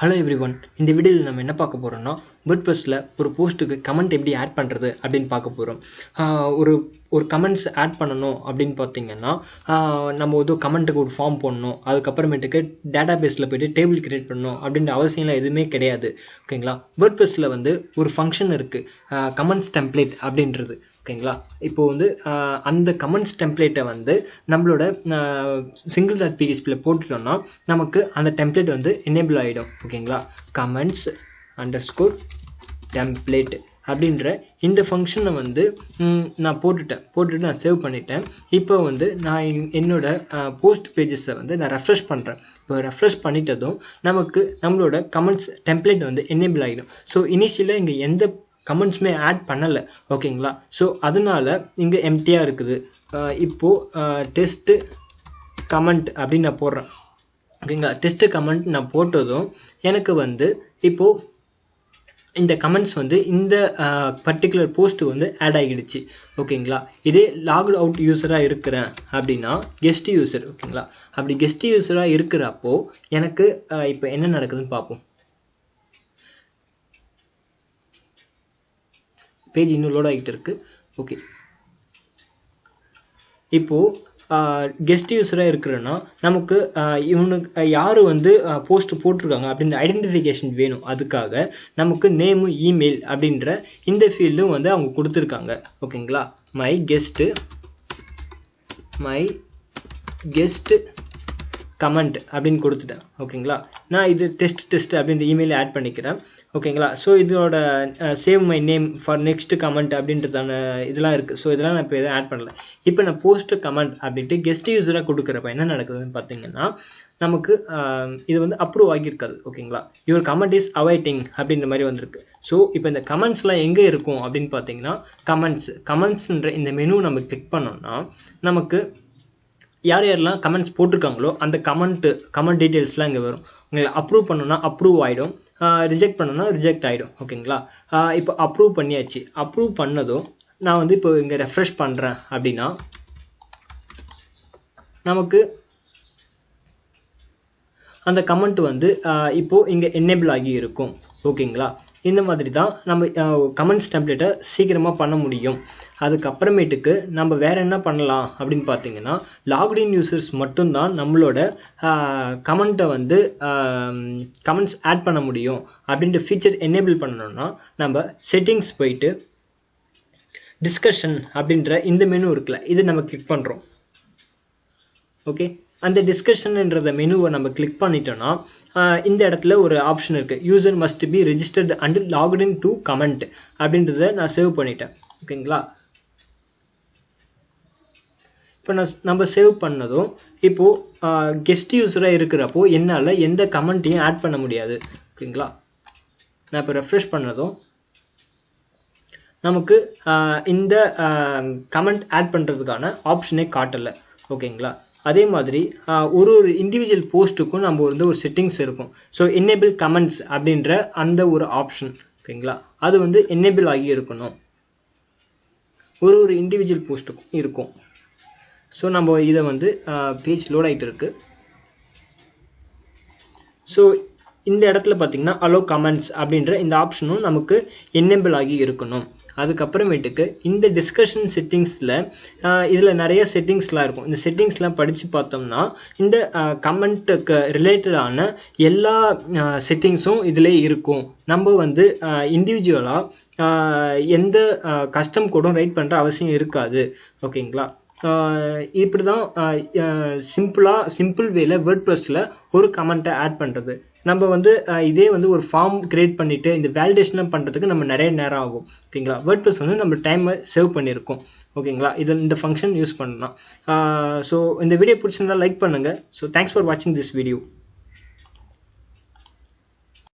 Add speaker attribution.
Speaker 1: Hello everyone, இந்த வீடியோவில் நம்ம என்ன பார்க்க போகிறோம்னா வேர்ட்ப்ரெஸ்ஸில் ஒரு போஸ்ட்டுக்கு கமெண்ட் எப்படி ஆட் பண்ணுறது அப்படின்னு பார்க்க போகிறோம். ஒரு ஒரு கமெண்ட்ஸ் ஆட் பண்ணணும் அப்படின்னு பார்த்தீங்கன்னா நம்ம வந்து கமெண்ட்டுக்கு ஒரு ஃபார்ம் போடணும், அதுக்கப்புறமேட்டுக்கு டேட்டா பேஸில் போய்ட்டு டேபிள் கிரியேட் பண்ணணும் அப்படின்ற அவசியம்லாம் எதுவுமே கிடையாது. ஓகேங்களா? வேர்ட்ப்ரெஸ்ஸில் வந்து ஒரு ஃபங்க்ஷன் இருக்குது, கமெண்ட்ஸ் டெம்ப்ளேட் அப்படின்றது. ஓகேங்களா? இப்போது வந்து அந்த கமெண்ட்ஸ் டெம்ப்ளேட்டை வந்து நம்மளோட சிங்கிள் டாட் பிஹெச்பியில் போட்டுட்டோம்னா நமக்கு அந்த டெம்ப்ளேட் வந்து எனேபிள் ஆகிடும். ஓகேங்களா? கமெண்ட்ஸ் அண்டர்ஸ்கோர் டெம்ப்ளேட் அப்படின்ற இந்த ஃபங்க்ஷனை வந்து நான் போட்டுட்டு நான் சேவ் பண்ணிட்டேன். இப்போ வந்து நான் என்னோட போஸ்ட் பேஜஸை வந்து நான் ரெஃப்ரெஷ் பண்ணுறேன். இப்போ ரெஃப்ரெஷ் பண்ணிட்டதும் நமக்கு நம்மளோட கமெண்ட்ஸ் டெம்ப்ளேட் வந்து எனேபிள் ஆகிடும். ஸோ இனிஷியலாக இங்கே எந்த கமெண்ட்ஸுமே ஆட் பண்ணலை. ஓகேங்களா? ஸோ அதனால் இங்கே எம்டியாக இருக்குது. இப்போது டெஸ்ட்டு கமெண்ட் அப்படின்னு நான் போடுறேன். ஓகேங்களா? டெஸ்ட்டு கமெண்ட் நான் போட்டதும் எனக்கு வந்து இப்போது இந்த கமெண்ட்ஸ் வந்து இந்த பர்டிகுலர் போஸ்ட்டு வந்து ஆட் ஆகிடுச்சு. ஓகேங்களா? இதே லாக்டு அவுட் யூஸராக இருக்கிறேன் அப்படின்னா கெஸ்ட் யூஸர். ஓகேங்களா? அப்படி கெஸ்ட் யூஸராக இருக்கிறப்போ எனக்கு இப்போ என்ன நடக்குதுன்னு பார்ப்போம். பேஜ் இன்னும் லோட் ஆகிட்டு இருக்குது. ஓகே, இப்போது கெஸ்ட் யூஸராக இருக்கிறன்னா நமக்கு இவனுக்கு யார் வந்து போஸ்ட் போட்டிருக்காங்க அப்படின்ற ஐடென்டிஃபிகேஷன் வேணும். அதுக்காக நமக்கு நேமு இமெயில் அப்படின்ற இந்த ஃபீல்டும் வந்து அவங்க கொடுத்துருக்காங்க. ஓகேங்களா? மை கெஸ்ட்டு கமெண்ட் அப்படின்னு கொடுத்துட்டேன். ஓகேங்களா? நான் இது டெஸ்ட் அப்படின்ற இமெயில் ஆட் பண்ணிக்கிறேன். ஓகேங்களா? ஸோ இதோட save my name for next comment அப்படின்றதான இதெல்லாம் இருக்குது. ஸோ இதெல்லாம் நான் இப்போ எதுவும் ஆட் பண்ணல. இப்போ நான் போஸ்ட் கமெண்ட் அப்படின்ட்டு கெஸ்ட் யூஸராக கொடுக்குறப்ப என்ன நடக்குதுன்னு பார்த்தீங்கன்னா நமக்கு இது வந்து அப்ரூவ் ஆகியிருக்காது. ஓகேங்களா? யுவர் கமெண்ட் இஸ் அவைட்டிங் அப்படின்ற மாதிரி வந்திருக்கு. ஸோ இப்போ இந்த கமெண்ட்ஸ்லாம் எங்கே இருக்கும் அப்படின்னு பார்த்தீங்கன்னா கமெண்ட்ஸ்ன்ற இந்த மெனு நம்ம கிளிக் பண்ணோம்னா நமக்கு யாரெல்லாம் கமெண்ட்ஸ் போட்டிருக்காங்களோ அந்த கமெண்ட் டீட்டெயில்ஸ்லாம் இங்கே வரும். உங்களை அப்ரூவ் பண்ணணும்னா அப்ரூவ் ஆகிடும், ரிஜெக்ட் பண்ணணும்னா ரிஜெக்ட் ஆகிடும். ஓகேங்களா? இப்போ அப்ரூவ் பண்ணியாச்சு. அப்ரூவ் பண்ணதும் நான் வந்து இப்போ இங்கே ரெஃப்ரெஷ் பண்ணுறேன் அப்படின்னா நமக்கு அந்த கமெண்ட் வந்து இப்போது இங்கே எனேபிள் ஆகி இருக்கும். ஓகேங்களா? இந்த மாதிரி தான் நம்ம கமெண்ட்ஸ் டெம்ப்ளேட்டை சீக்கிரமாக பண்ண முடியும். அதுக்கப்புறமேட்டுக்கு நம்ம வேறு என்ன பண்ணலாம் அப்படின்னு பார்த்தீங்கன்னா லாக்டின் யூசர்ஸ் மட்டும்தான் நம்மளோட கமெண்ட்டை வந்து கமெண்ட்ஸ் ஆட் பண்ண முடியும் அப்படின்ற ஃபீச்சர் எனேபிள் பண்ணணும்னா நம்ம செட்டிங்ஸ் போயிட்டு டிஸ்கஷன் அப்படின்ற இந்த மெனு இருக்குல்ல, இது நம்ம கிளிக் பண்ணுறோம். ஓகே, அந்த டிஸ்கஷன்ன்றத மெனுவை நம்ம கிளிக் பண்ணிட்டோன்னா இந்த இடத்துல ஒரு ஆப்ஷன் இருக்குது, user must be registered and locked in to comment அப்படின்றத நான் சேவ் பண்ணிட்டேன். ஓகேங்களா? இப்போ நம்ம சேவ் பண்ணதும் இப்போது கெஸ்ட் யூஸராக இருக்கிறப்போ என்னால் எந்த கமெண்ட்டையும் ஆட் பண்ண முடியாது. ஓகேங்களா? நான் இப்போ ரெஃப்ரெஷ் பண்ணதும் நமக்கு இந்த கமெண்ட் ஆட் பண்ணுறதுக்கான ஆப்ஷனே காட்டலை. ஓகேங்களா? அதே மாதிரி ஒரு இண்டிவிஜுவல் போஸ்ட்டுக்கும் நம்ம வந்து ஒரு செட்டிங்ஸ் இருக்கும். ஸோ எனேபிள் கமெண்ட்ஸ் அப்படின்ற அந்த ஒரு ஆப்ஷன். ஓகேங்களா? அது வந்து எனேபிள் ஆகி இருக்கணும், ஒரு இண்டிவிஜுவல் போஸ்ட்டுக்கும் இருக்கும். ஸோ நம்ம இதை வந்து பேஜ் லோட் ஆகிட்டு இருக்கு. ஸோ இந்த இடத்துல பார்த்திங்கன்னா அலோ கமெண்ட்ஸ் அப்படின்ற இந்த ஆப்ஷனும் நமக்கு எனேபிள் ஆகி இருக்கணும். அதுக்கப்புறமேட்டுக்கு இந்த டிஸ்கஷன் செட்டிங்ஸில் இதில் நிறைய செட்டிங்ஸ்லாம் இருக்கும். இந்த செட்டிங்ஸ்லாம் படித்து பார்த்தோம்னா இந்த கமெண்ட்டுக்கு ரிலேட்டடான எல்லா செட்டிங்ஸும் இதிலே இருக்கும். நம்ம வந்து இண்டிவிஜுவலாக எந்த கஸ்டம் கோடும் ரைட் பண்ணுற அவசியம் இருக்காது. ஓகேங்களா? இப்படி தான் சிம்பிள் வேல வேர்ட்ப்ரெஸ்ஸில் ஒரு கமெண்ட்டை ஆட் பண்ணுறது. நம்ம வந்து இதே வந்து ஒரு ஃபார்ம் கிரியேட் பண்ணிவிட்டு இந்த வேலிடேஷன்லாம் பண்ணுறதுக்கு நம்ம நிறைய நேரம் ஆகும். ஓகேங்களா? வேர்ட்ப்ரெஸ் வந்து நம்ம டைமை சேவ் பண்ணியிருக்கோம். ஓகேங்களா? இதில் இந்த ஃபங்க்ஷன் யூஸ் பண்ணலாம். ஸோ இந்த வீடியோ பிடிச்சிருந்தால் லைக் பண்ணுங்கள். ஸோ தேங்க்ஸ் ஃபார் வாட்சிங் திஸ் வீடியோ.